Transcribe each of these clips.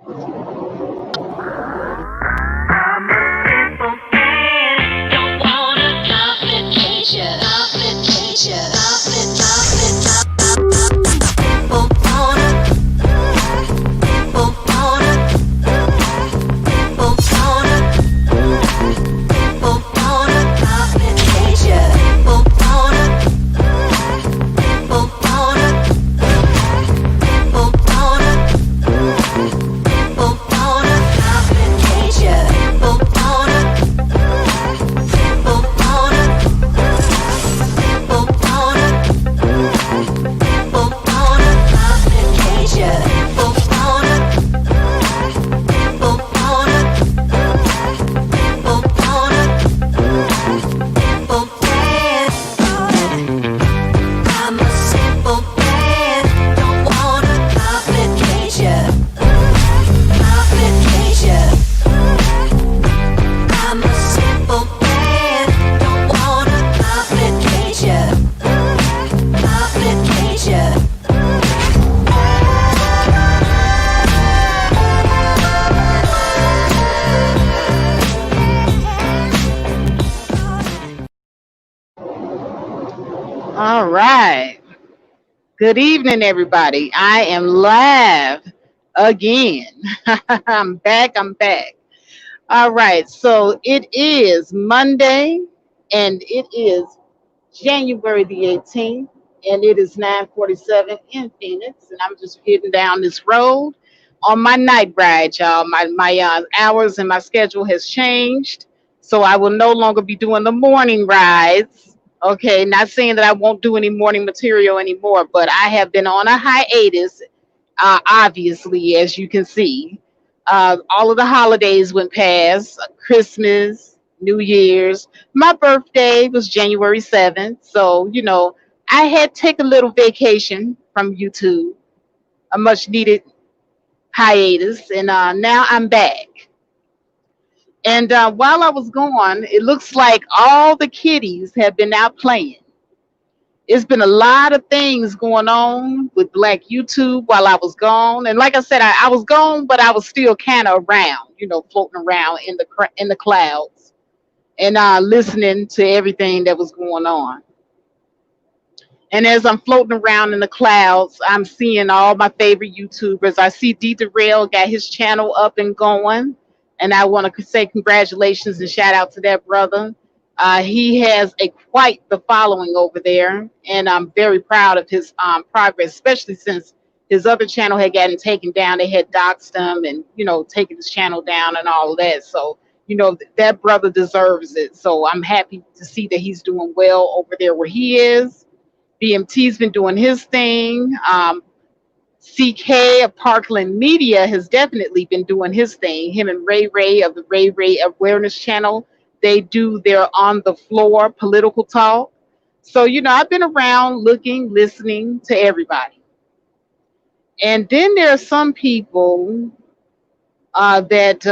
I'm a simple man, don't wanna complication, complication, complication, simple wanna, simple wanna, simple wanna, simple wanna complication, simple wanna, simple wanna, simple wanna, simple wanna complication, simple wanna, simple wanna, simple wanna, simple wanna complication, simple wanna, simple wanna, simple wanna, simple man. I'm a simple man, don't want a complication, complication. I'm a simple man, don't want a complication, complication. All right. Good evening, everybody. I am live again. I'm back. I'm back. All right. So it is Monday and it is January the 18th and it is 9:47 in Phoenix. And I'm just heading down this road on my night ride, y'all. My hours and my schedule has changed. So I will no longer be doing the morning rides. Okay, not saying that I won't do any morning material anymore, but I have been on a hiatus, obviously, as you can see. All of the holidays went past, Christmas, New Year's. My birthday was January 7th. So, I had to take a little vacation from YouTube, a much needed hiatus, and now I'm back. And while I was gone, it looks like all the kiddies have been out playing. It's been a lot of things going on with Black YouTube while I was gone. And like I said, I was gone, but I was still kind of around, floating around in the clouds and listening to everything that was going on. And as I'm floating around in the clouds, I'm seeing all my favorite YouTubers. I see D Darrell got his channel up and going. And I want to say congratulations and shout out to that brother. He has a quite the following over there, and I'm very proud of his progress, especially since his other channel had gotten taken down. They had doxed him and taken his channel down and all of that. So that brother deserves it. So I'm happy to see that he's doing well over there where he is. BMT's been doing his thing. CK of Parkland Media has definitely been doing his thing. Him and Ray Ray of the Ray Ray Awareness Channel, they do their on the floor political talk. So, I've been around looking, listening to everybody. And then there are some people that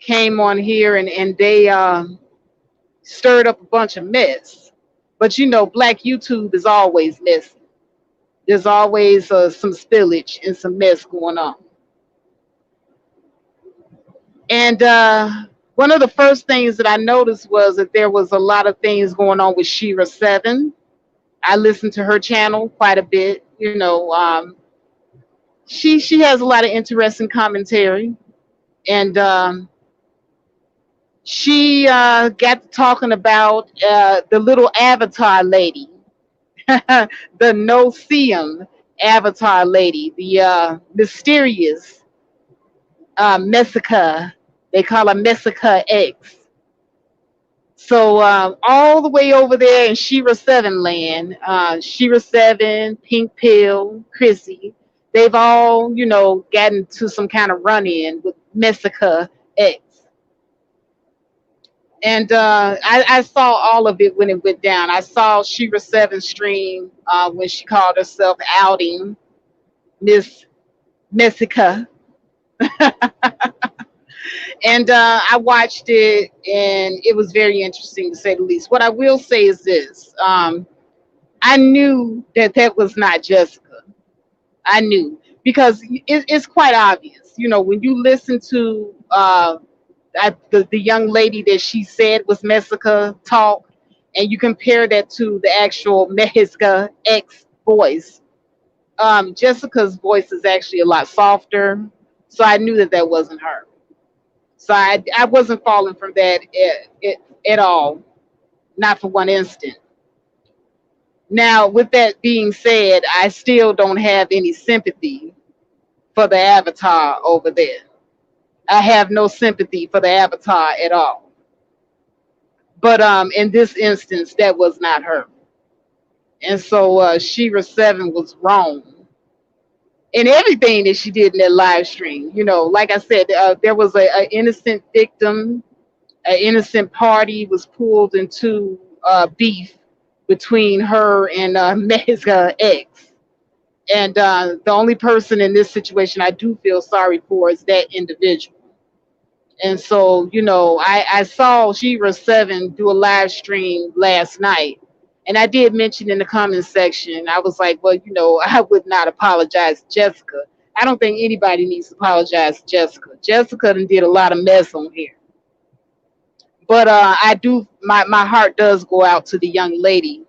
came on here and they stirred up a bunch of mess. But, Black YouTube is always messy. There's always some spillage and some mess going on. And one of the first things that I noticed was that there was a lot of things going on with Shira Seven. I listened to her channel quite a bit. She has a lot of interesting commentary, and she got to talking about the little avatar lady, the no seum avatar lady, the mysterious Messica. They call her Messica X. So all the way over there in Shira Seven land, Shira Seven, Pink Pill, Chrissy, they've all gotten to some kind of run in with Messica X. And I saw all of it when it went down. I saw Shira Seven stream when she called herself outing Miss Messica. And I watched it, and it was very interesting to say the least. What I will say is this: I knew that that was not Jessica. I knew. because it's quite obvious. When you listen to the young lady that she said was Messica talk, and you compare that to the actual Mexica X voice, Jessica's voice is actually a lot softer. So I knew that that wasn't her. So I wasn't falling from that at all, not for one instant. Now, with that being said, I still don't have any sympathy for the avatar over there. I have no sympathy for the avatar at all. But in this instance, that was not her. And so Shira Seven was wrong in everything that she did in that live stream. Like I said, there was a innocent victim, an innocent party was pulled into beef between her and Mega X. And the only person in this situation I do feel sorry for is that individual. And so, I saw Shira Seven do a live stream last night. And I did mention in the comments section, I was like, well, I would not apologize to Jessica. I don't think anybody needs to apologize to Jessica. Jessica done did a lot of mess on here. But I do, my heart does go out to the young lady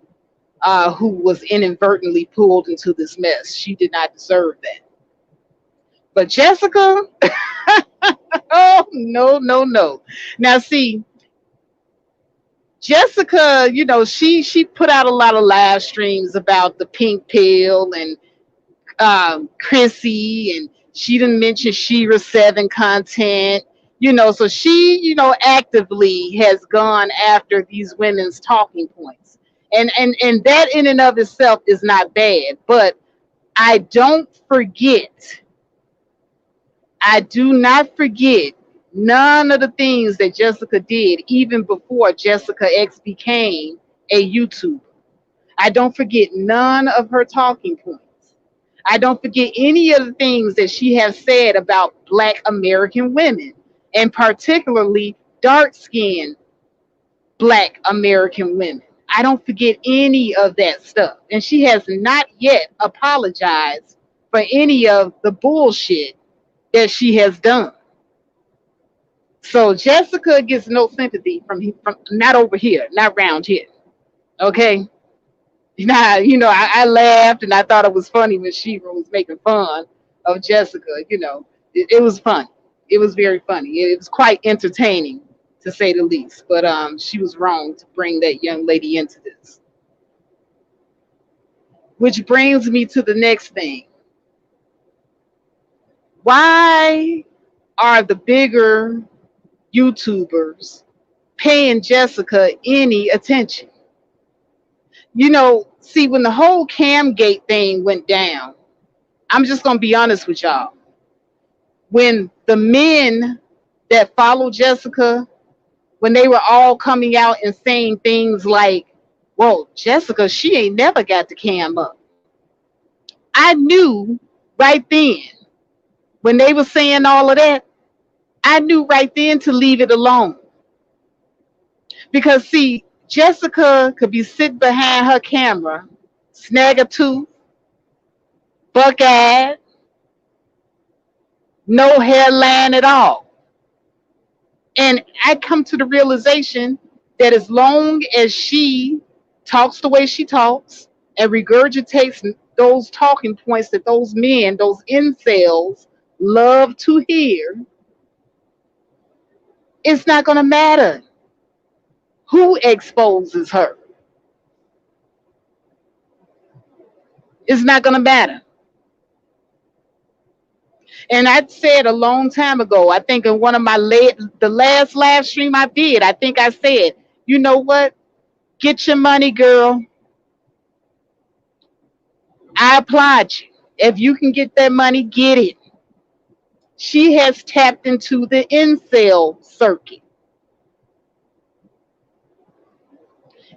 who was inadvertently pulled into this mess. She did not deserve that. But Jessica, oh, no, no, no. Now, see, Jessica, she put out a lot of live streams about the pink pill and Chrissy, and she didn't mention Shira Seven content. So she, actively has gone after these women's talking points, and that in and of itself is not bad. But I don't forget, I do not forget none of the things that Jessica did even before Jessica X became a YouTuber. I don't forget none of her talking points. I don't forget any of the things that she has said about Black American women, and particularly dark skinned Black American women. I don't forget any of that stuff. And she has not yet apologized for any of the bullshit that she has done. So Jessica gets no sympathy from not over here, not around here. Okay. Now, I laughed and I thought it was funny when Shira was making fun of Jessica. It was fun. It was very funny. It was quite entertaining to say the least. But she was wrong to bring that young lady into this. Which brings me to the next thing. Why are the bigger YouTubers paying Jessica any attention? See, when the whole Camgate thing went down, I'm just going to be honest with y'all. When the men that followed Jessica, when they were all coming out and saying things like, well, Jessica, she ain't never got the cam up. I knew right then, when they were saying all of that, I knew right then to leave it alone. Because, see, Jessica could be sitting behind her camera, snag a tooth, buck eyed, no hairline at all. And I come to the realization that as long as she talks the way she talks and regurgitates those talking points that those men, those incels, love to hear, it's not going to matter who exposes her. It's not going to matter. And I said a long time ago, I think in one of the last live stream I did, I think I said, you know what? Get your money, girl. I applaud you. If you can get that money, get it. She has tapped into the incel circuit.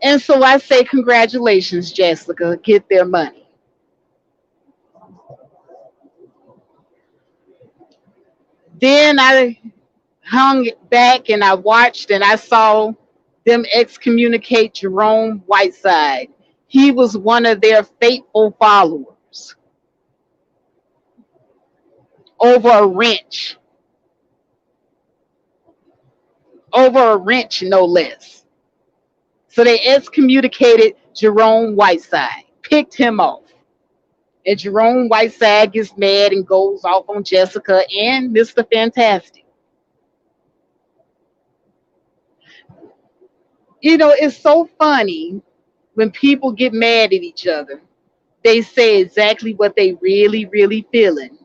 And so I say, congratulations, Jessica. Get their money. Then I hung it back and I watched and I saw them excommunicate Jerome Whiteside. He was one of their faithful followers. over a wrench, over a wrench, no less. So they excommunicated Jerome Whiteside, picked him off. And Jerome Whiteside gets mad and goes off on Jessica and Mr. Fantastic. You know, it's so funny when people get mad at each other. They say exactly what they really, really feeling.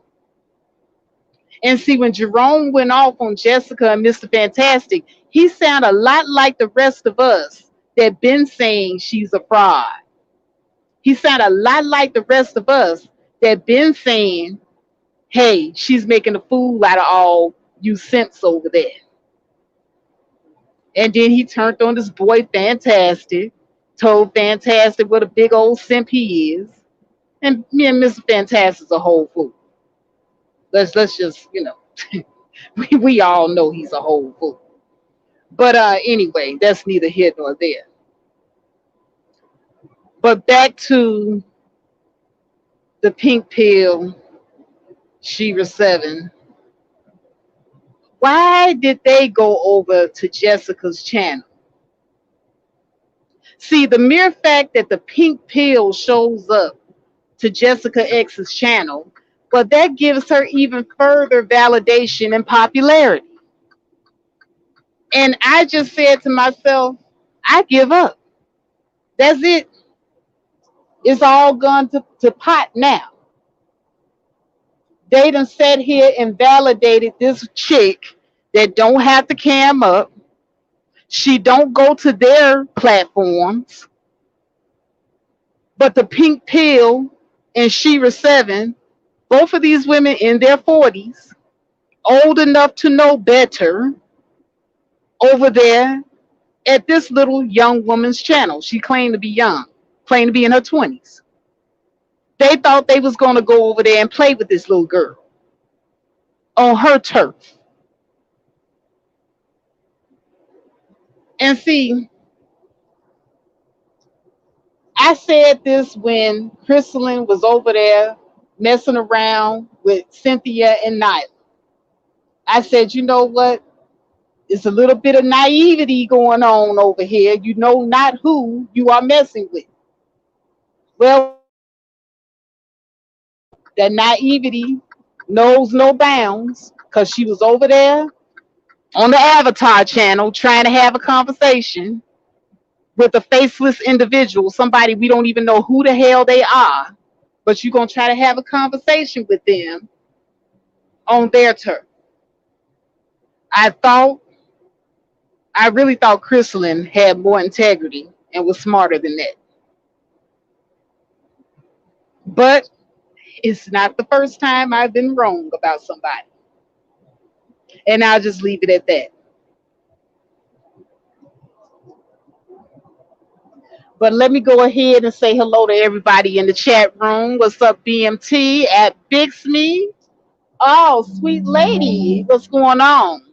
And see, when Jerome went off on Jessica and Mr. Fantastic, he sounded a lot like the rest of us that been saying she's a fraud. He sounded a lot like the rest of us that been saying, hey, she's making a fool out of all you simps over there. And then he turned on this boy Fantastic, told Fantastic what a big old simp he is. And me and Mr. Fantastic's a whole fool. Let's just, we all know he's a whole fool. But anyway, that's neither here nor there. But back to the pink pill, Shira 7. Why did they go over to Jessica's channel? See, the mere fact that the pink pill shows up to Jessica X's channel, but that gives her even further validation and popularity. And I just said to myself, I give up. That's it. It's all gone to pot now. They done sat here and validated this chick that don't have to cam up. She don't go to their platforms. But the pink pill and Shira 7, both of these women in their 40s, old enough to know better, over there at this little young woman's channel. She claimed to be young, claimed to be in her 20s. They thought they was going to go over there and play with this little girl on her turf. And see, I said this when Crystalline was over there messing around with Cynthia and Nyla. I said, you know what? It's a little bit of naivety going on over here. You know not who you are messing with. Well, that naivety knows no bounds because she was over there on the Avatar channel trying to have a conversation with a faceless individual, somebody we don't even know who the hell they are, but you're going to try to have a conversation with them on their turf. I thought, I really thought Crystalline had more integrity and was smarter than that. But it's not the first time I've been wrong about somebody. And I'll just leave it at that. But let me go ahead and say hello to everybody in the chat room. What's up, BMT at Bixme? Oh, sweet lady, what's going on?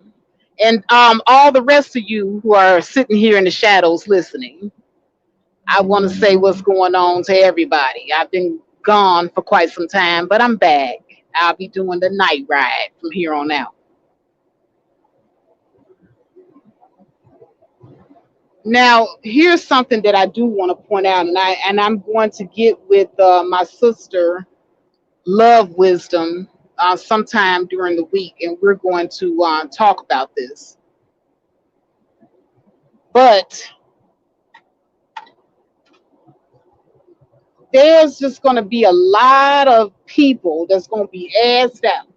And all the rest of you who are sitting here in the shadows listening, I want to say what's going on to everybody. I've been gone for quite some time, but I'm back. I'll be doing the night ride from here on out. Now, here's something that I do want to point out, and I'm going to get with my sister, Love Wisdom, sometime during the week, and we're going to talk about this. But there's just going to be a lot of people that's going to be asked out.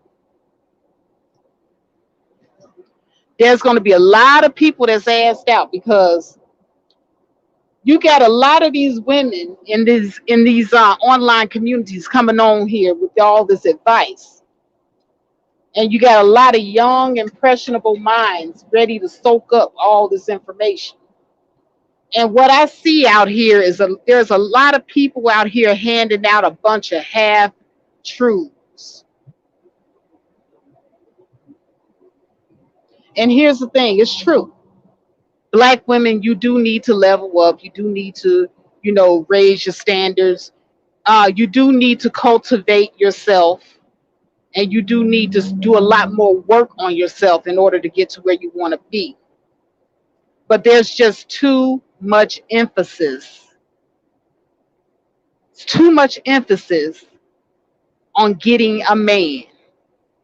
There's going to be a lot of people that's asked out because you got a lot of these women in these online communities coming on here with all this advice, and you got a lot of young, impressionable minds ready to soak up all this information. And what I see out here is there's a lot of people out here handing out a bunch of half truths. And here's the thing, it's true. Black women, you do need to level up. You do need to, raise your standards. You do need to cultivate yourself. and you do need to do a lot more work on yourself in order to get to where you want to be. But there's just too much emphasis on getting a man.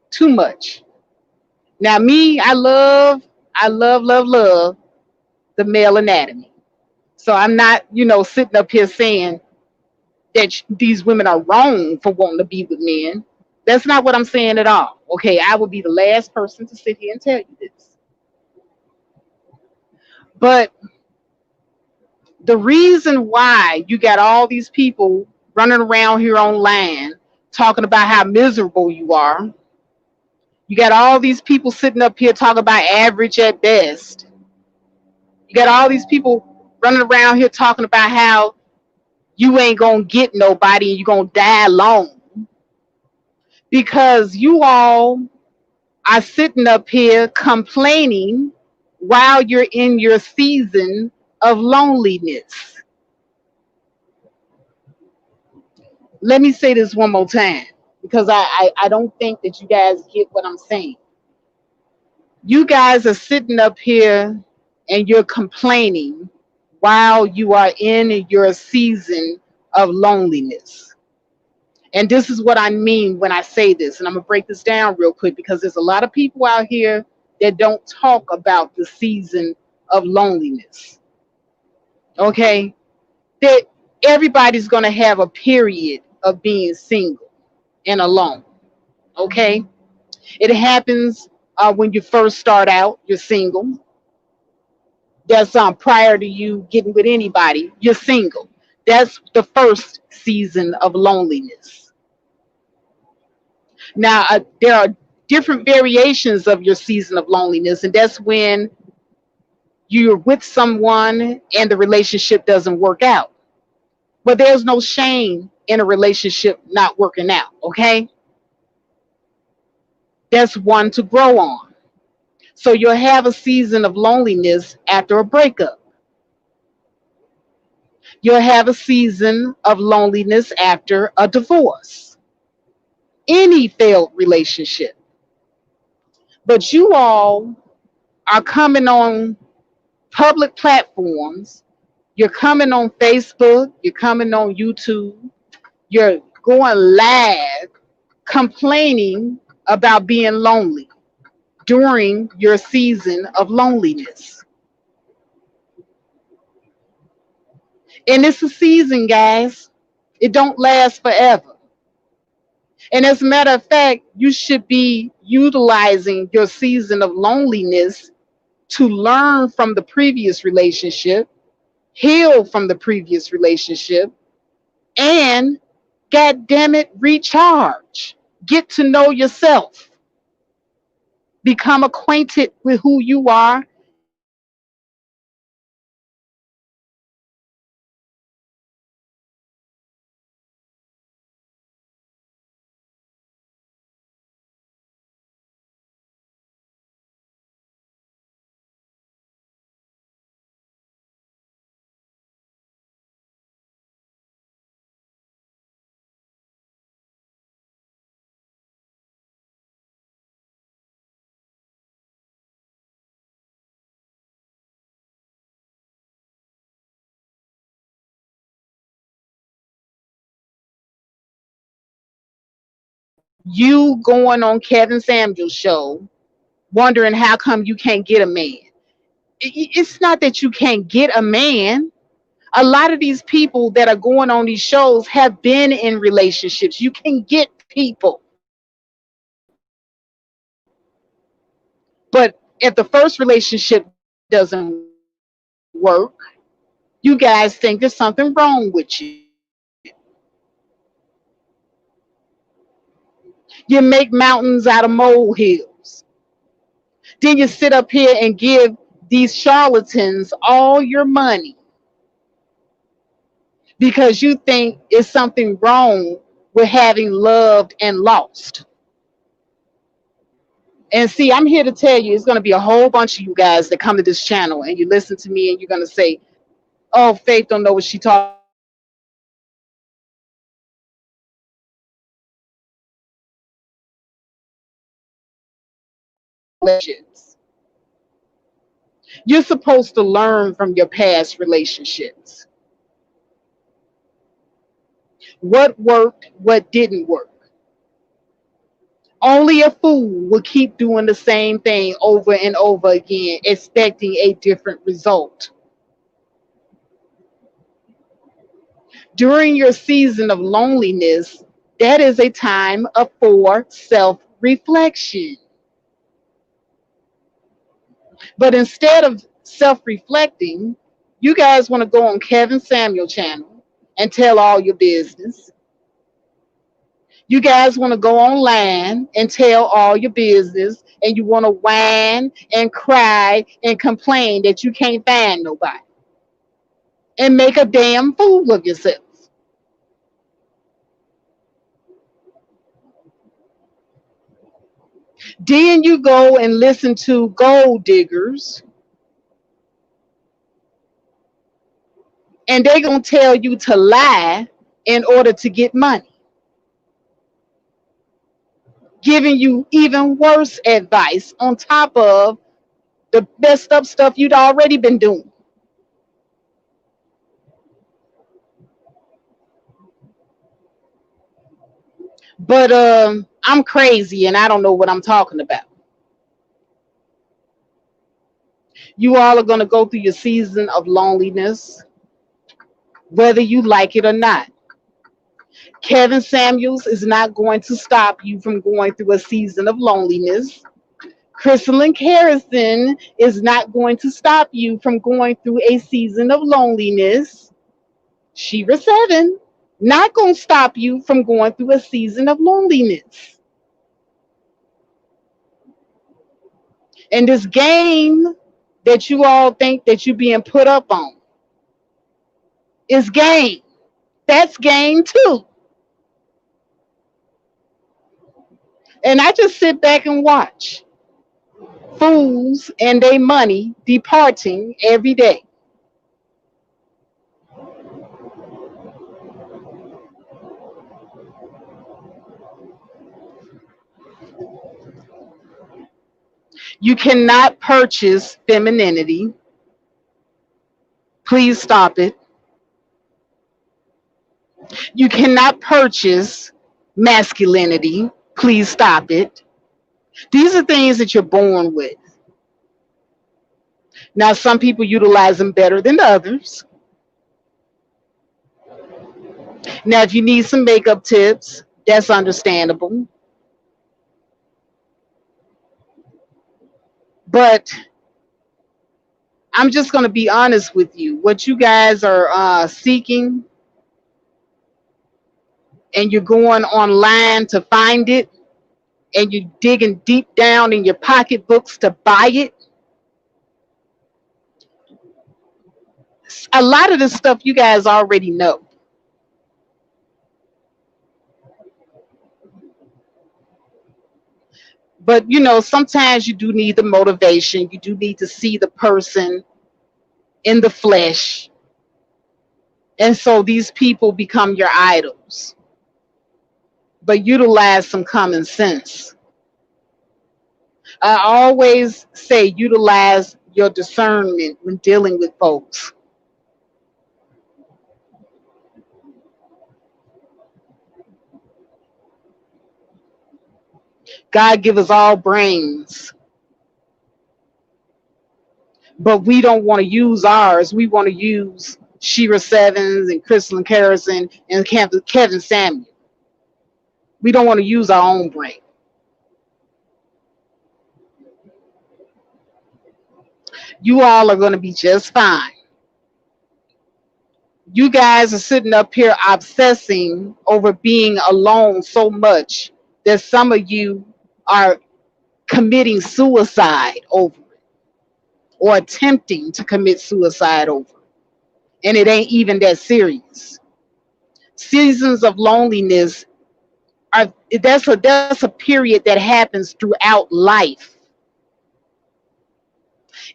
Too much. Now, me, I love the male anatomy. So I'm not, sitting up here saying that these women are wrong for wanting to be with men. That's not what I'm saying at all. Okay, I would be the last person to sit here and tell you this. But the reason why you got all these people running around here online talking about how miserable you are, you got all these people sitting up here talking about average at best, you got all these people running around here talking about how you ain't gonna get nobody and you're gonna die alone because you all are sitting up here complaining while you're in your season of loneliness. Let me say this one more time because I don't think that you guys get what I'm saying. You guys are sitting up here and you're complaining while you are in your season of loneliness. And this is what I mean when I say this. And I'm going to break this down real quick because there's a lot of people out here that don't talk about the season of loneliness. Okay? That everybody's going to have a period of being single and alone. Okay? It happens when you first start out, you're single. That's prior to you getting with anybody, you're single. That's the first season of loneliness. Now, there are different variations of your season of loneliness, and that's when you're with someone and the relationship doesn't work out. But there's no shame in a relationship not working out, okay? That's one to grow on. So you'll have a season of loneliness after a breakup. You'll have a season of loneliness after a divorce. Any failed relationship. But you all are coming on public platforms. You're coming on Facebook, you're coming on YouTube, you're going live complaining about being lonely during your season of loneliness. And it's a season, guys. It don't last forever. And as a matter of fact, you should be utilizing your season of loneliness to learn from the previous relationship, heal from the previous relationship, and God damn it, recharge. Get to know yourself. Become acquainted with who you are and who you want to be. You going on Kevin Samuel's show, wondering how come you can't get a man. It's not that you can't get a man. A lot of these people that are going on these shows have been in relationships. You can get people. But if the first relationship doesn't work, you guys think there's something wrong with you. You make mountains out of molehills. Then you sit up here and give these charlatans all your money because you think it's something wrong with having loved and lost. And see, I'm here to tell you, it's going to be a whole bunch of you guys that come to this channel and you listen to me and you're going to say, oh, Faith don't know what she's talking about. She don't know what she's talking about. relationships. You're supposed to learn from your past relationships. What worked, what didn't work. Only a fool will keep doing the same thing over and over again, expecting a different result. During your season of loneliness, that is a time for self reflection. But instead of self reflecting, you guys want to go on Kevin Samuel channel and tell all your business. You guys want to go online and tell all your business, and you want to whine and cry and complain that you can't find nobody and make a damn fool of yourself. Then you go and listen to gold diggers, and they're going to tell you to lie in order to get money, giving you even worse advice on top of the messed up stuff you'd already been doing. But I'm crazy and I don't know what I'm talking about. You all are going to go through your season of loneliness, whether you like it or not. Kevin Samuels is not going to stop you from going through a season of loneliness. Crystalline Harrison is not going to stop you from going through a season of loneliness. Shira 7, not going to stop you from going through a season of loneliness. And this game that you all think that you're being put up on is game. That's game too. And I just sit back and watch fools and their money departing every day. You cannot purchase femininity. Please stop it. You cannot purchase masculinity. Please stop it. These are things that you're born with. Now, some people utilize them better than others. Now, if you need some makeup tips, that's understandable. But I'm just going to be honest with you. What you guys are seeking, and you're going online to find it, and you're digging deep down in your pocketbooks to buy it, a lot of this stuff you guys already know. But sometimes you do need the motivation. You do need to see the person in the flesh. And so these people become your idols. But utilize some common sense. I always say utilize your discernment when dealing with folks. God give us all brains, but we don't want to use ours. We want to use Shira Sevens and Crystal and Harrison and Kevin Samuel. We don't want to use our own brain. You all are going to be just fine. You guys are sitting up here obsessing over being alone so much that some of you are committing suicide over it or attempting to commit suicide over it. And it ain't even that serious. Seasons of loneliness are that's a period that happens throughout life.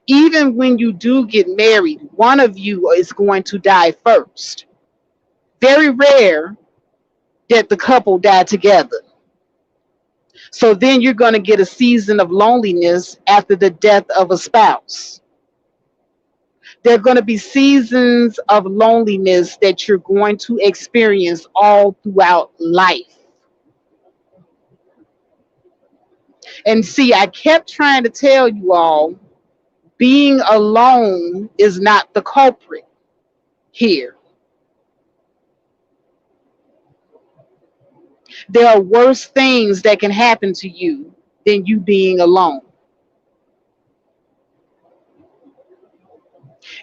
Even when you do get married, one of you is going to die first. Very rare that the couple die together. So then you're going to get a season of loneliness after the death of a spouse. There are going to be seasons of loneliness that you're going to experience all throughout life. And see, I kept trying to tell you all, being alone is not the culprit here. There are worse things that can happen to you than you being alone.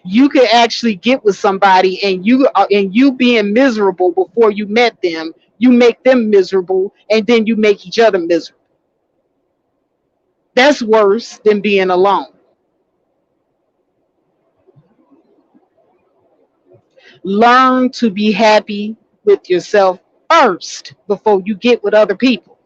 You could actually get with somebody and you being miserable before you met them, you make them miserable and then you make each other miserable. That's worse than being alone. Learn to be happy with yourself first before you get with other people,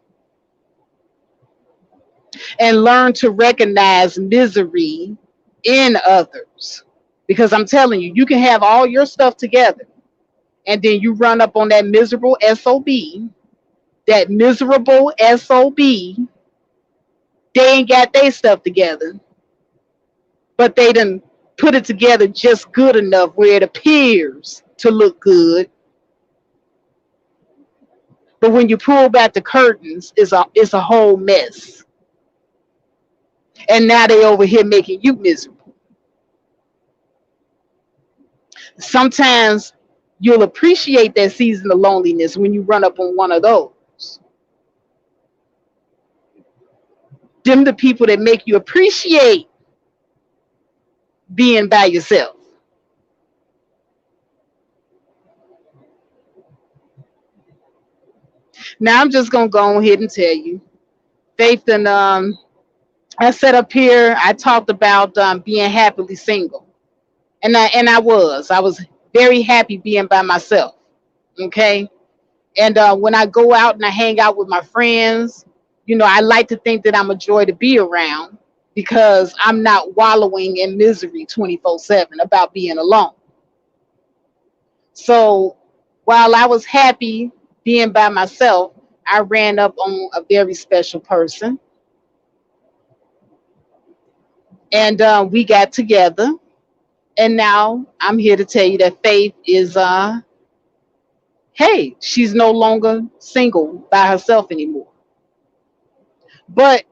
and learn to recognize misery in others. Because I'm telling you, you can have all your stuff together and then you run up on that miserable SOB, that miserable SOB, they ain't got their stuff together, but they done put it together just good enough where it appears to look good. But when you pull back the curtains, it's a whole mess. And now they over here making you miserable. Sometimes you'll appreciate that season of loneliness when you run up on one of those. Them the people that make you appreciate being by yourself. Now I'm just gonna go ahead and tell you, Faith, and I sat up here. I talked about being happily single, and I was very happy being by myself. Okay, and when I go out and I hang out with my friends, I like to think that I'm a joy to be around because I'm not wallowing in misery 24/7 about being alone. So while I was happy being by myself, I ran up on a very special person, and we got together. And now I'm here to tell you that Faith is, hey, she's no longer single by herself anymore. But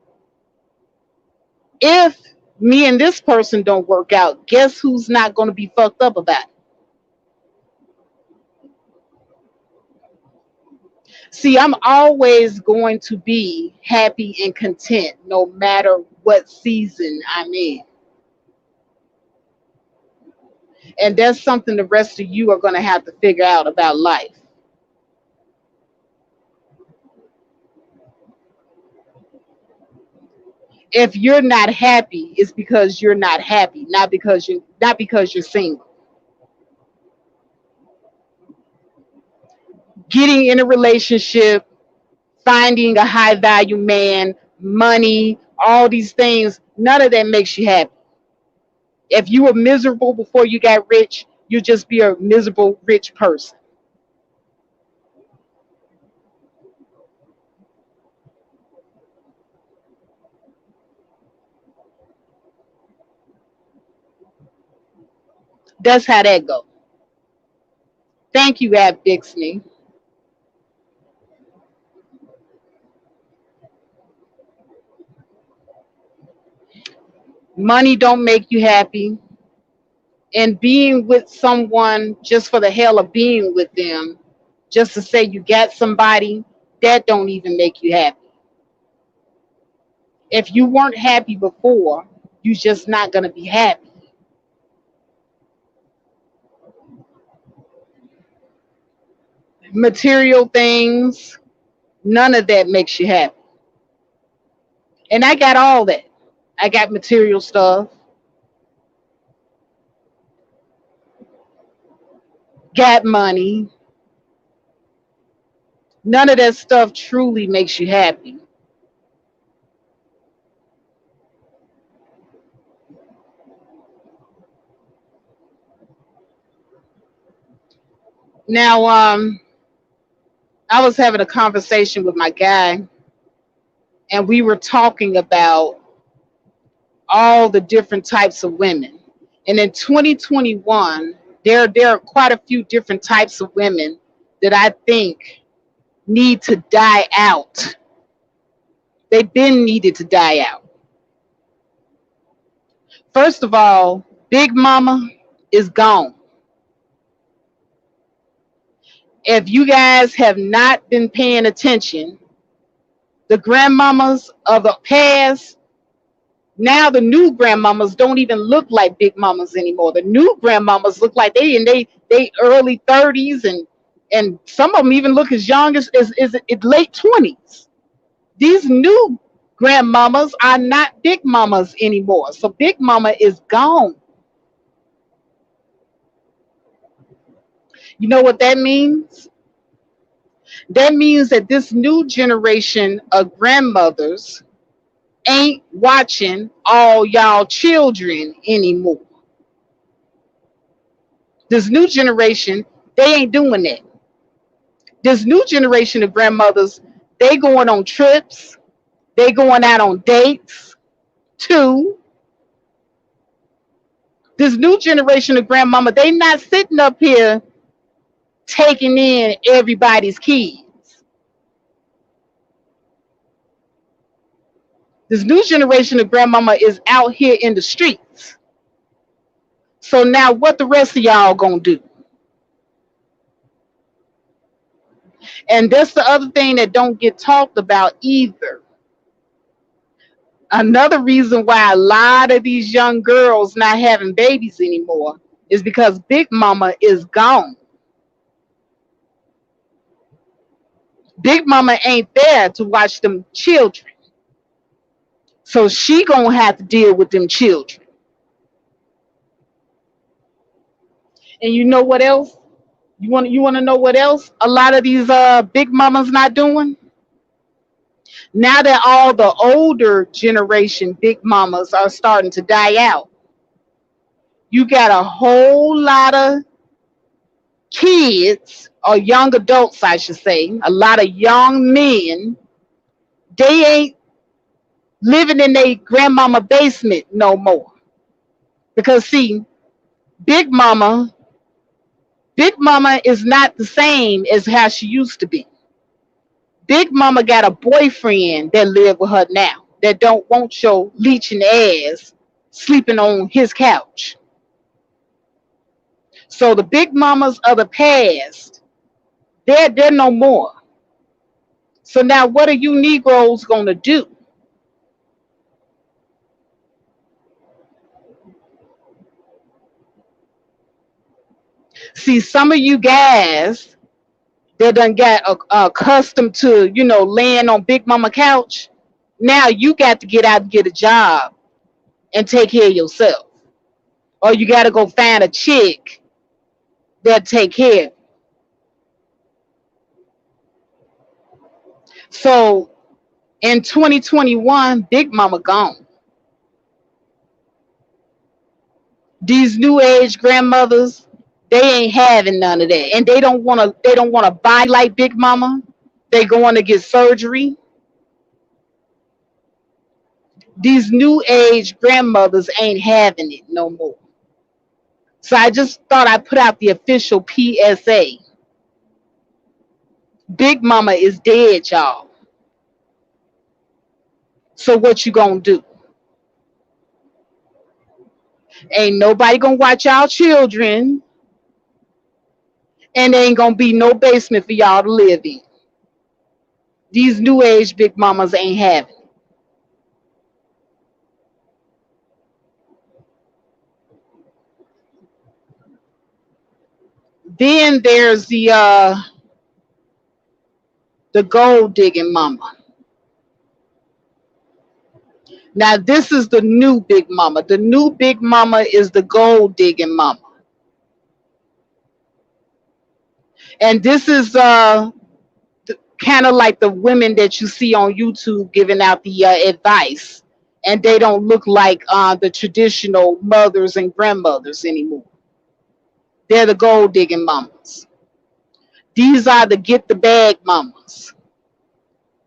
if me and this person don't work out, guess who's not going to be fucked up about it? See, I'm always going to be happy and content no matter what season I'm in. And that's something the rest of you are going to have to figure out about life. If you're not happy, it's because you're not happy, not because you're single. Getting in a relationship, finding a high value man, money, all these things, none of that makes you happy. If you were miserable before you got rich, you just be a miserable rich person. That's how that goes. Thank you, Ab Dixney. Money don't make you happy, and being with someone just for the hell of being with them, just to say you got somebody, that don't even make you happy. If you weren't happy before, you're just not gonna be happy. Material things, none of that makes you happy. And I got all that. I got material stuff, got money. None of that stuff truly makes you happy. Now, I was having a conversation with my guy, and we were talking about all the different types of women. And in 2021, there are quite a few different types of women that I think need to die out. They've been needed to die out. First of all, Big Mama is gone. If you guys have not been paying attention, the grandmamas of the past, now the new grandmamas don't even look like big mamas anymore. The new grandmamas look like they early 30s, and some of them even look as young as late 20s. These new grandmamas are not big mamas anymore. So big mama is gone. You know what that means? That means that this new generation of grandmothers ain't watching all y'all children anymore. This new generation, they ain't doing that. This new generation of grandmothers, they going on trips, they going out on dates too. This new generation of grandmama, they not sitting up here taking in everybody's kids. This new generation of grandmama is out here in the streets. So now what the rest of y'all gonna do? And that's the other thing that don't get talked about either. Another reason why a lot of these young girls not having babies anymore is because Big Mama is gone. Big Mama ain't there to watch them children. So she gonna have to deal with them children. And you know what else? You wanna know what else a lot of these big mamas not doing? Now that all the older generation big mamas are starting to die out, you got a whole lot of kids, or young adults, I should say, a lot of young men, they ain't living in their grandmama basement no more. Because see, Big Mama, Big Mama is not the same as how she used to be. Big Mama got a boyfriend that live with her now that don't want your leeching ass sleeping on his couch. So the big mamas of the past, they're no more. So now what are you Negroes gonna do? See, some of you guys that done got accustomed to, laying on Big Mama couch, now you got to get out and get a job and take care of yourself. Or you got to go find a chick that take care of you. So in 2021, Big Mama gone. These new age grandmothers, they ain't having none of that. And they don't wanna buy like Big Mama. They going to get surgery. These new age grandmothers ain't having it no more. So I just thought I'd put out the official PSA. Big Mama is dead, y'all. So what you gonna do? Ain't nobody gonna watch y'all children, and there ain't gonna be no basement for y'all to live in. These new age big mamas ain't having it. Then there's the gold digging mama. Now this is the new big mama. The new big mama is the gold digging mama. And this is kind of like the women that you see on YouTube giving out the advice, and they don't look like the traditional mothers and grandmothers anymore. They're the gold digging mamas. These are the get the bag mamas.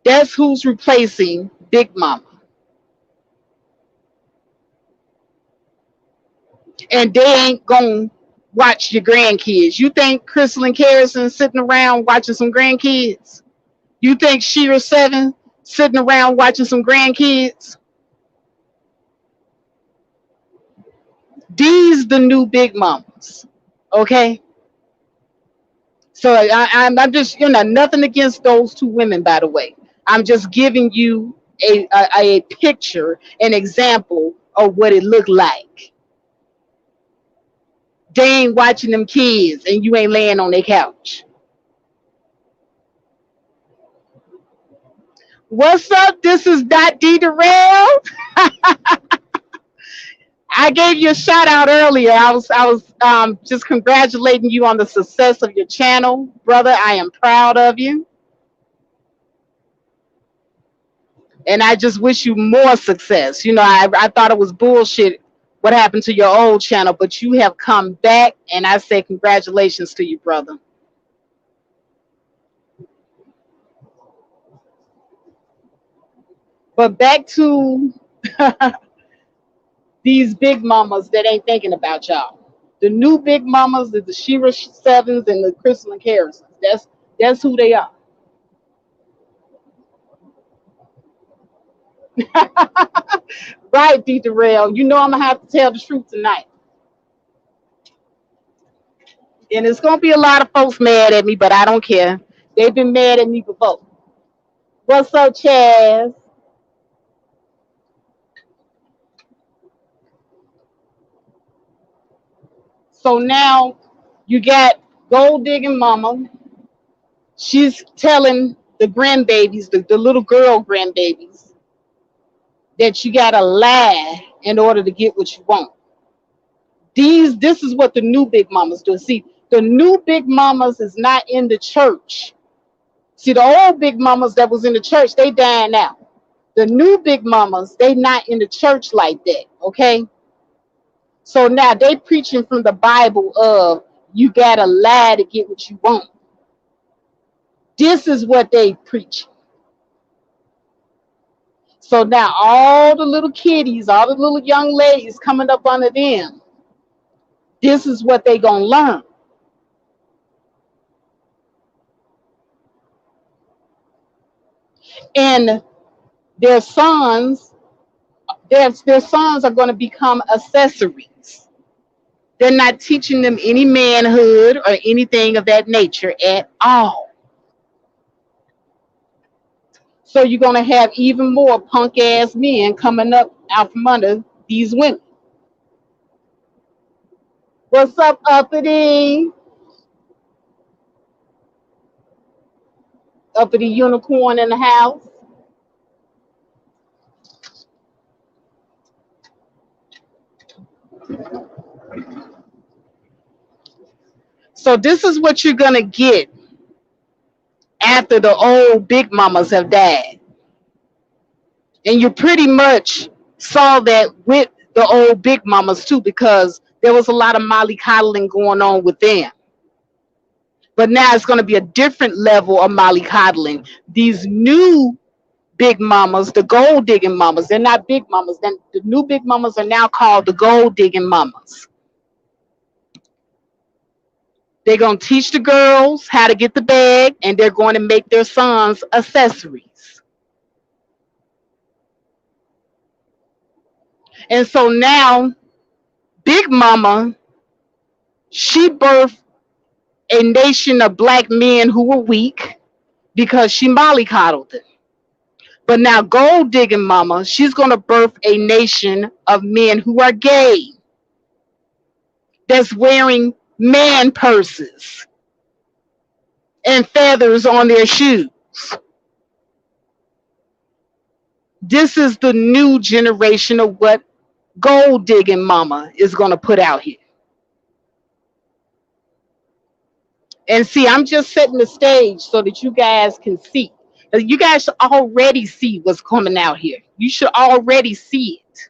That's who's replacing big mama, and they ain't gonna watch your grandkids. You think Crystal and Carrison sitting around watching some grandkids? You think Shira Seven sitting around watching some grandkids? These the new big mamas. Okay. So I'm just, nothing against those two women, by the way. I'm just giving you a picture, an example of what it looked like. They ain't watching them kids and you ain't laying on their couch. What's up? This is Dot D Darrell. I gave you a shout out earlier. I was just congratulating you on the success of your channel, brother. I am proud of you, and I just wish you more success. I thought it was bullshit what happened to your old channel, but you have come back, and I say congratulations to you, brother. But back to these big mamas that ain't thinking about y'all. The new big mamas is the Shira Sevens and the Crystal and Harrisons. That's who they are. Right, D. Darrell. You know I'm gonna have to tell the truth tonight. And it's gonna be a lot of folks mad at me, but I don't care. They've been mad at me before. What's up, Chaz? So now you got gold digging mama. She's telling the grandbabies, the little girl grandbabies, that you gotta lie in order to get what you want. This is what the new big mamas do. See, the new big mamas is not in the church. See, the old big mamas that was in the church, they dying out. The new big mamas, they not in the church like that, okay? So now they preaching from the Bible of you gotta lie to get what you want. This is what they preach. So now all the little kiddies, all the little young ladies coming up under them, this is what they gonna learn. And their sons, their sons are gonna become accessories. They're not teaching them any manhood or anything of that nature at all. So you're gonna have even more punk ass men coming up out from under these women. What's up, uppity? Uppity unicorn in the house. So this is what you're gonna get after the old big mamas have died. And you pretty much saw that with the old big mamas too, because there was a lot of mollycoddling going on with them. But now it's going to be a different level of mollycoddling. These new big mamas, the gold digging mamas, they're not big mamas. Then the new big mamas are now called the gold digging mamas. They're going to teach the girls how to get the bag, and they're going to make their sons accessories. And so now, Big Mama, she birthed a nation of black men who were weak because she mollycoddled them. But now, gold digging mama, she's going to birth a nation of men who are gay, that's wearing man purses and feathers on their shoes. This is the new generation of what gold digging mama is going to put out here. And see, I'm just setting the stage so that you guys can see. You guys should already see what's coming out here. You should already see it.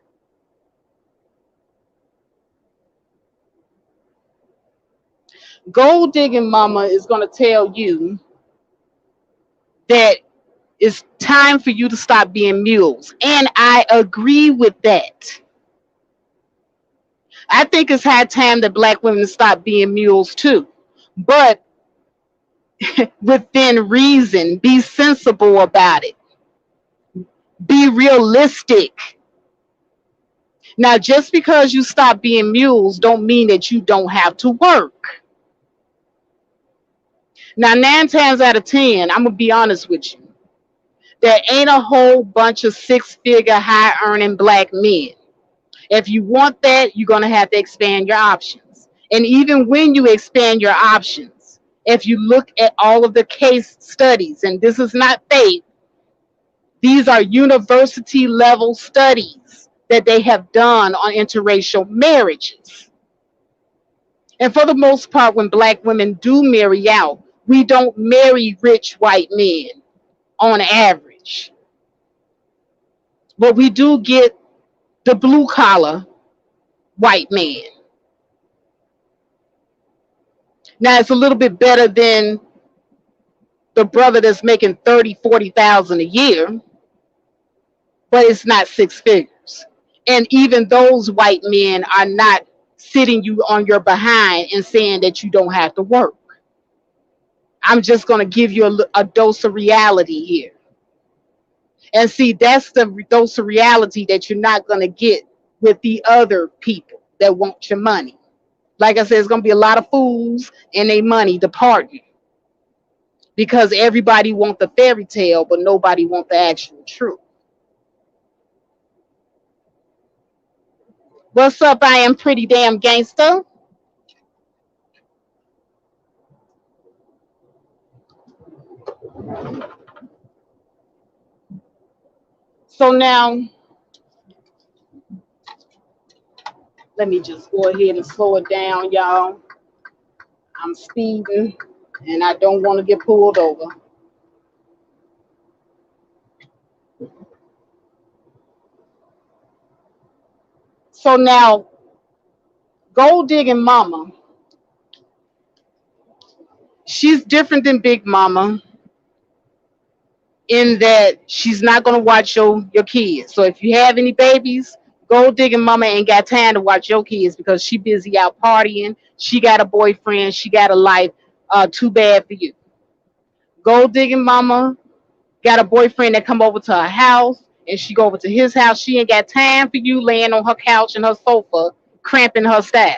Gold digging mama is going to tell you that It's time for you to stop being mules. And I agree with that. I think it's high time that black women stop being mules too. But within reason, be sensible about it. Be realistic. Now, just because you stop being mules don't mean that you don't have to work. Now, 9 times out of 10, I'm gonna be honest with you. There ain't a whole bunch of six-figure, high-earning black men. If you want that, you're gonna have to expand your options. And even when you expand your options, if you look at all of the case studies, and this is not faith, these are university level studies that they have done on interracial marriages. And for the most part, when black women do marry out, we don't marry rich white men on average. But we do get the blue collar white man. Now it's a little bit better than the brother that's making 30, 40,000 a year, but it's not six figures. And even those white men are not sitting you on your behind and saying that you don't have to work. I'm just going to give you a dose of reality here. And see, that's the dose of reality that you're not going to get with the other people that want your money. Like I said, it's going to be a lot of fools and their money departing because everybody wants the fairy tale, but nobody wants the actual truth. What's up? I am pretty damn gangster. So now, let me just go ahead and slow it down, y'all. I'm speeding and I don't want to get pulled over. So now, gold digging mama, she's different than big mama in that she's not going to watch your kids. So if you have any babies, gold digging mama ain't got time to watch your kids because she busy out partying. She got a boyfriend. She got a life. Too bad for you. Gold digging mama got a boyfriend that come over to her house and she go over to his house. She ain't got time for you laying on her couch and her sofa, cramping her style.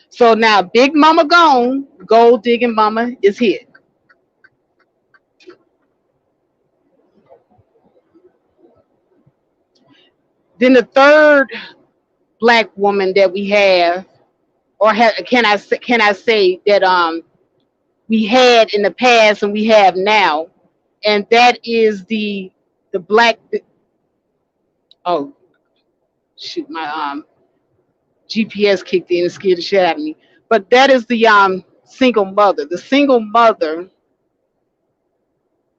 So now big mama gone, gold digging mama is here. Then the third black woman that we have, or can I say that we had in the past and we have now, and that is the black. Oh shoot, my GPS kicked in and scared the shit out of me. But that is the single mother. The single mother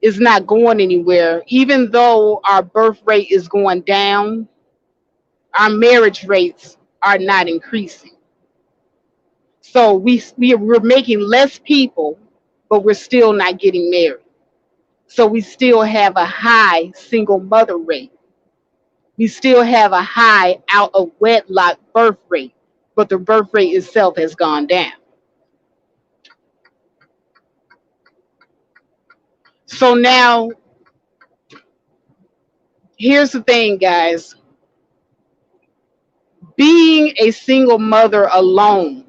is not going anywhere, even though our birth rate is going down. Our marriage rates are not increasing. So we're making less people, but we're still not getting married. So we still have a high single mother rate. We still have a high out of wedlock birth rate, but the birth rate itself has gone down. So now, here's the thing, guys. Being a single mother alone,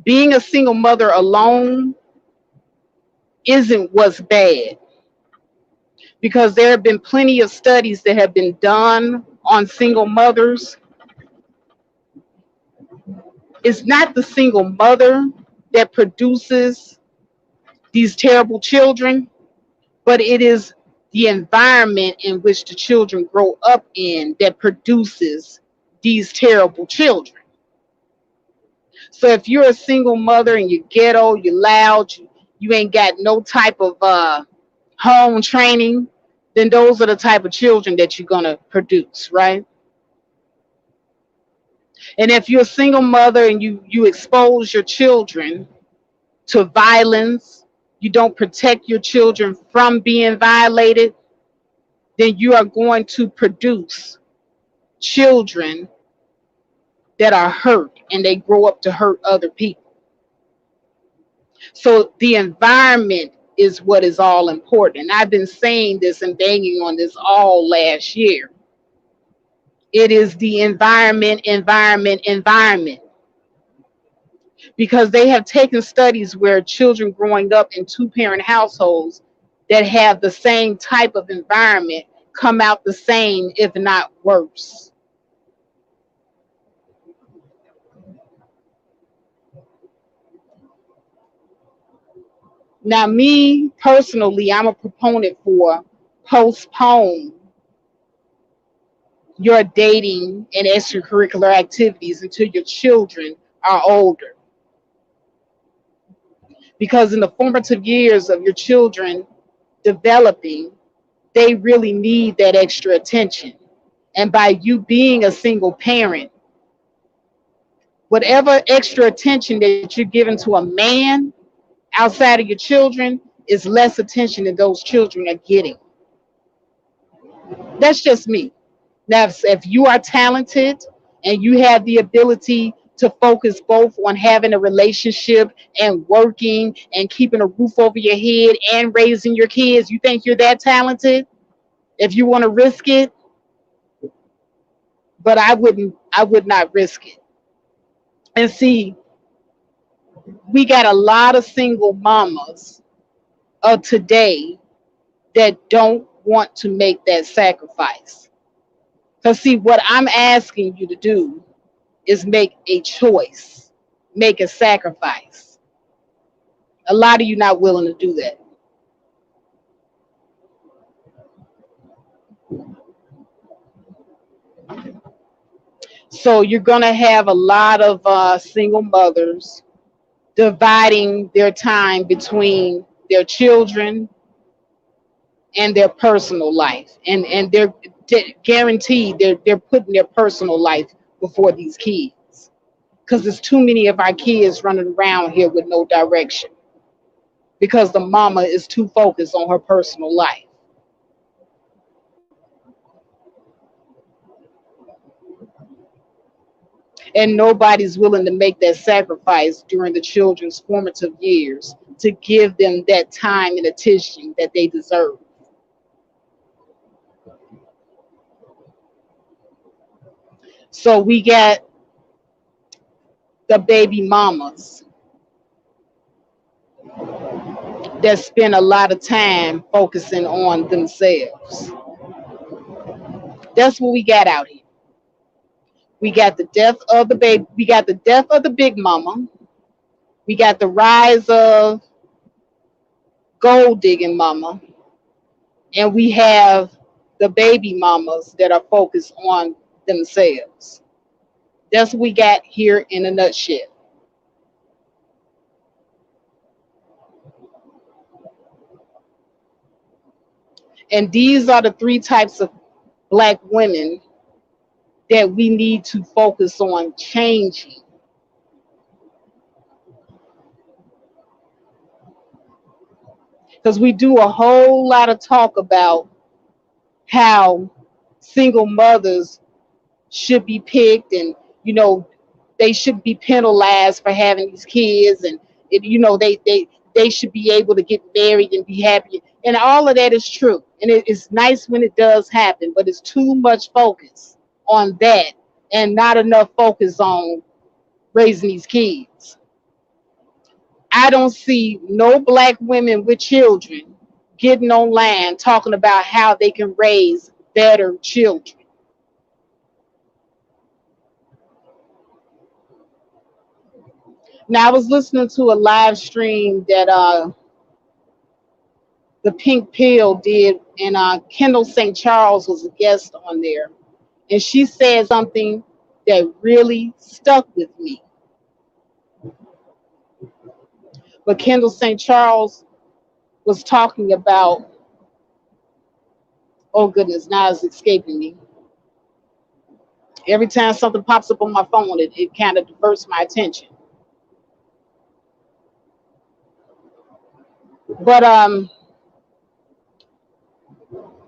being a single mother alone isn't what's bad because there have been plenty of studies that have been done on single mothers. It's not the single mother that produces these terrible children, but it is the environment in which the children grow up in that produces these terrible children. So if you're a single mother and you're ghetto, you're loud, you ain't got no type of home training, then those are the type of children that you're gonna produce, right? And if you're a single mother and you expose your children to violence, you don't protect your children from being violated, then you are going to produce children that are hurt and they grow up to hurt other people. So the environment is what is all important. And I've been saying this and banging on this all last year. It is the environment, environment, environment. Because they have taken studies where children growing up in two-parent households that have the same type of environment come out the same, if not worse. Now, me personally, I'm a proponent for postpone your dating and extracurricular activities until your children are older. Because in the formative years of your children developing, they really need that extra attention. And by you being a single parent, whatever extra attention that you're giving to a man outside of your children is less attention that those children are getting. That's just me. Now, if you are talented and you have the ability to focus both on having a relationship and working and keeping a roof over your head and raising your kids, you think you're that talented? If you want to risk it, but I would not risk it. And see, we got a lot of single mamas of today that don't want to make that sacrifice. Because, see, what I'm asking you to do is make a choice, make a sacrifice. A lot of you not willing to do that. So you're going to have a lot of single mothers dividing their time between their children and their personal life. And they're guaranteed they're putting their personal life before these kids. Because there's too many of our kids running around here with no direction. Because the mama is too focused on her personal life. And nobody's willing to make that sacrifice during the children's formative years to give them that time and attention that they deserve. So we got the baby mamas that spend a lot of time focusing on themselves. That's what we got out here. We got the death of the baby. We got the death of the big mama. We got the rise of gold digging mama, and we have the baby mamas that are focused on themselves. That's what we got here in a nutshell. And these are the three types of black women that we need to focus on changing. Because we do a whole lot of talk about how single mothers should be picked, and you know they should be penalized for having these kids, and they should be able to get married and be happy, and all of that is true, and it's nice when it does happen, but it's too much focus on that and not enough focus on raising these kids. I don't see no black women with children getting online talking about how they can raise better children. Now, I was listening to a live stream that the Pink Pill did, and Kendall St. Charles was a guest on there. And she said something that really stuck with me. But Kendall St. Charles was talking about, oh goodness, now it's escaping me. Every time something pops up on my phone, it kind of diverts my attention. But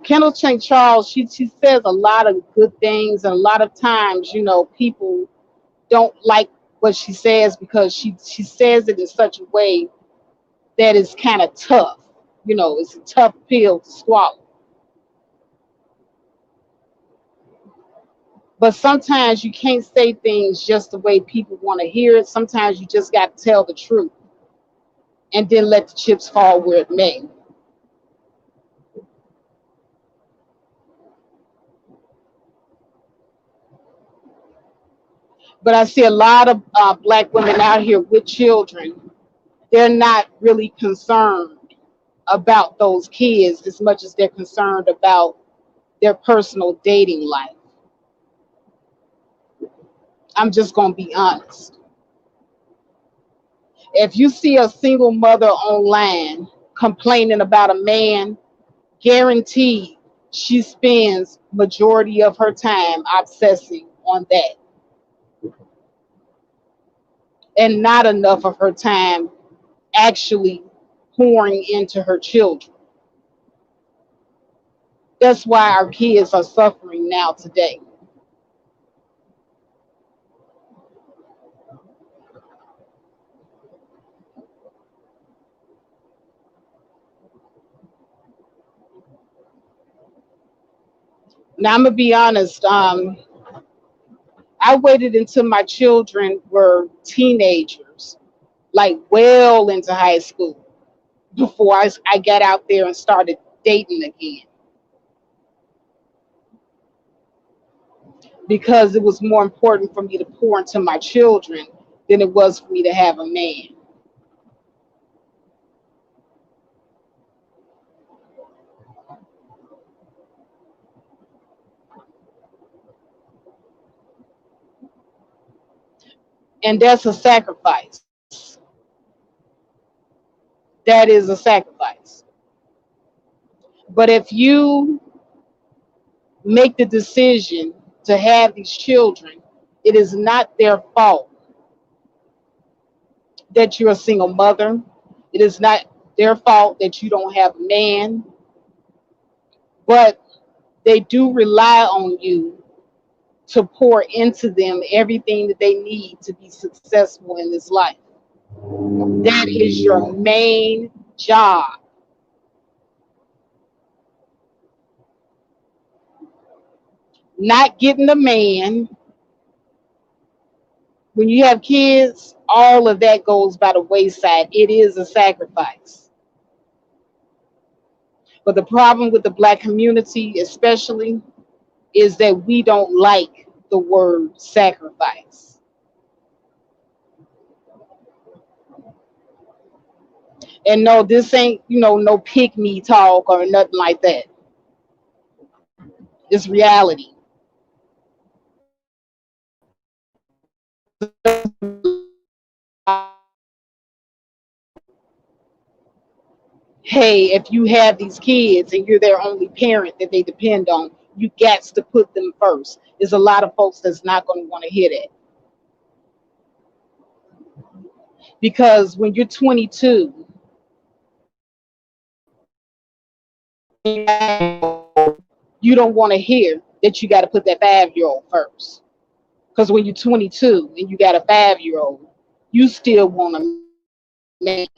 Kendall St. Charles, she says a lot of good things, and a lot of times, people don't like what she says because she says it in such a way that is kind of tough. It's a tough pill to swallow. But sometimes you can't say things just the way people want to hear it. Sometimes you just got to tell the truth and then let the chips fall where it may. But I see a lot of black women out here with children. They're not really concerned about those kids as much as they're concerned about their personal dating life. I'm just going to be honest. If you see a single mother online complaining about a man, guaranteed she spends majority of her time obsessing on that and not enough of her time actually pouring into her children. That's why our kids are suffering now today. Now I'm gonna be honest. I waited until my children were teenagers, like well into high school, before I got out there and started dating again, because it was more important for me to pour into my children than it was for me to have a man. And that's a sacrifice. That is a sacrifice. But if you make the decision to have these children, it is not their fault that you're a single mother. It is not their fault that you don't have a man, but they do rely on you to pour into them everything that they need to be successful in this life. That is your main job. Not getting a man. When you have kids, all of that goes by the wayside. It is a sacrifice. But the problem with the black community, especially, is that we don't like the word sacrifice. And no, this ain't, no pick me talk or nothing like that. It's reality. Hey, if you have these kids and you're their only parent that they depend on, you got to put them first. There's a lot of folks that's not going to want to hear that, because when you're 22, you don't want to hear that you got to put that 5-year old first. Because when you're 22 and you got a 5-year old, you still want to make,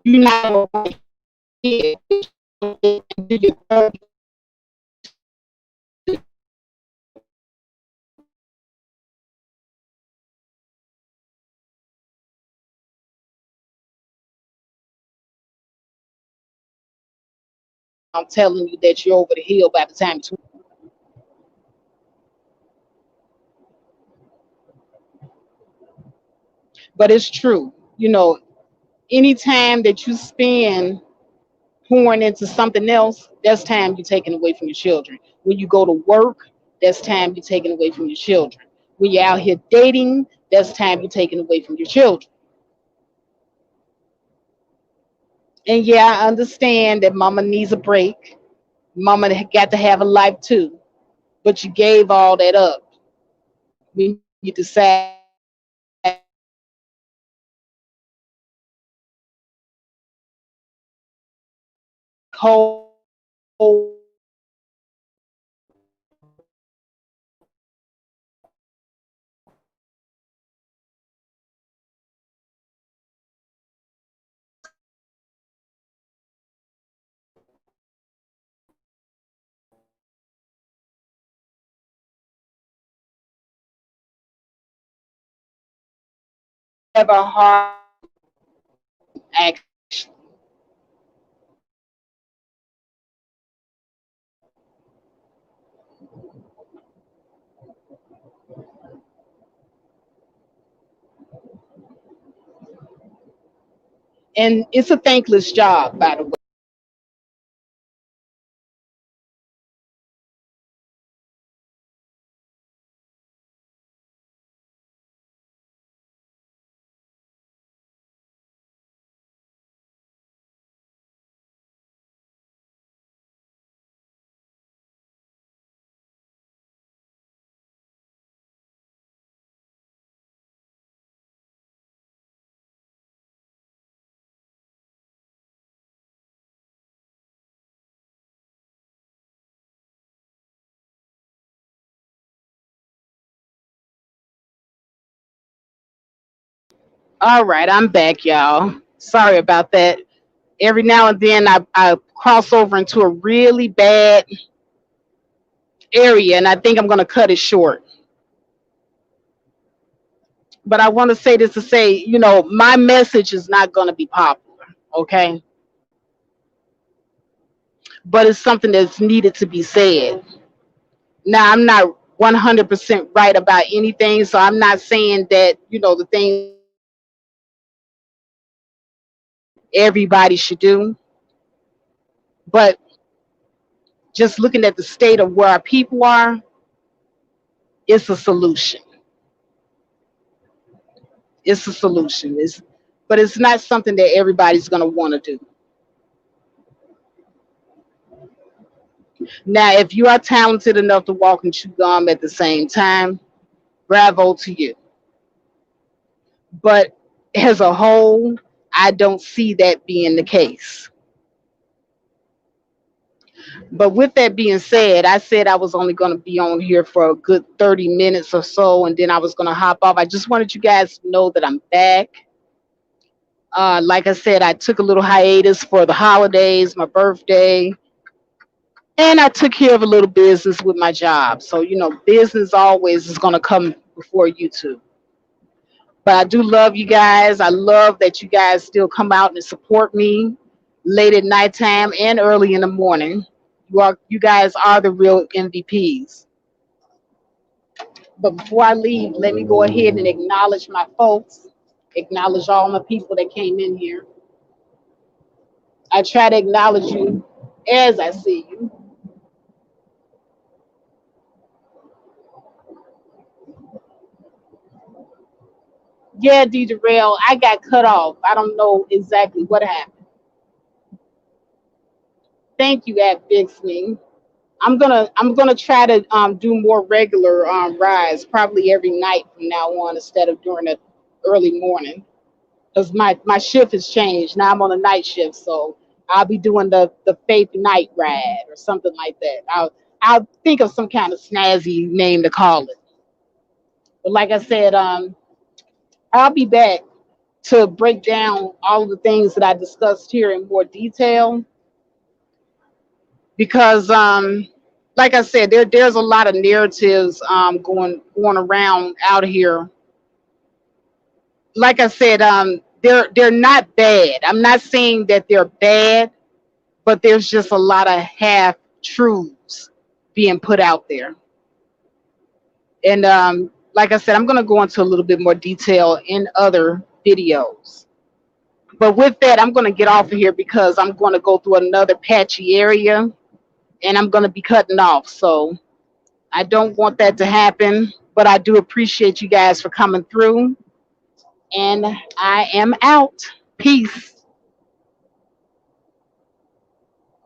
you're not going to hear. I'm telling you that you're over the hill by the time it's, but it's true. Anytime that you spend pouring into something else, that's time you're taking away from your children. When you go to work, that's time you're taking away from your children. When you're out here dating, that's time you're taking away from your children. And yeah, I understand that mama needs a break. Mama got to have a life too. but you gave all that up when you decided to go to college. And it's a thankless job, by the way. All right, I'm back, y'all. Sorry about that. Every now and then I cross over into a really bad area, and I think I'm going to cut it short. But I want to say this to say, my message is not going to be popular, okay? But it's something that's needed to be said. Now, I'm not 100% right about anything, so I'm not saying that, the things that I'm saying everybody should do. But just looking at the state of where our people are, it's a solution. It's a solution. But it's not something that everybody's going to want to do. Now, if you are talented enough to walk and chew gum at the same time, bravo to you. But as a whole, I don't see that being the case. But with that being said, I said I was only going to be on here for a good 30 minutes or so, and then I was going to hop off. I just wanted you guys to know that I'm back. Like I said, I took a little hiatus for the holidays, my birthday, and I took care of a little business with my job. So, business always is going to come before YouTube. But I do love you guys. I love that you guys still come out and support me late at nighttime and early in the morning. You guys are the real MVPs. But before I leave, let me go ahead and acknowledge my folks, acknowledge all the people that came in here. I try to acknowledge you as I see you. Yeah, D Rail, I got cut off. I don't know exactly what happened. Thank you, at Fix Me. I'm gonna try to do more regular rides, probably every night from now on instead of during the early morning. Because my shift has changed. Now I'm on a night shift, so I'll be doing the Faith Night ride or something like that. I'll think of some kind of snazzy name to call it. But like I said, I'll be back to break down all of the things that I discussed here in more detail because like I said, there's a lot of narratives going around out here. Like I said, they're not bad. I'm not saying that they're bad, but there's just a lot of half truths being put out there. And like I said, I'm going to go into a little bit more detail in other videos. But with that, I'm going to get off of here because I'm going to go through another patchy area and I'm going to be cutting off. So I don't want that to happen, but I do appreciate you guys for coming through. And I am out. Peace.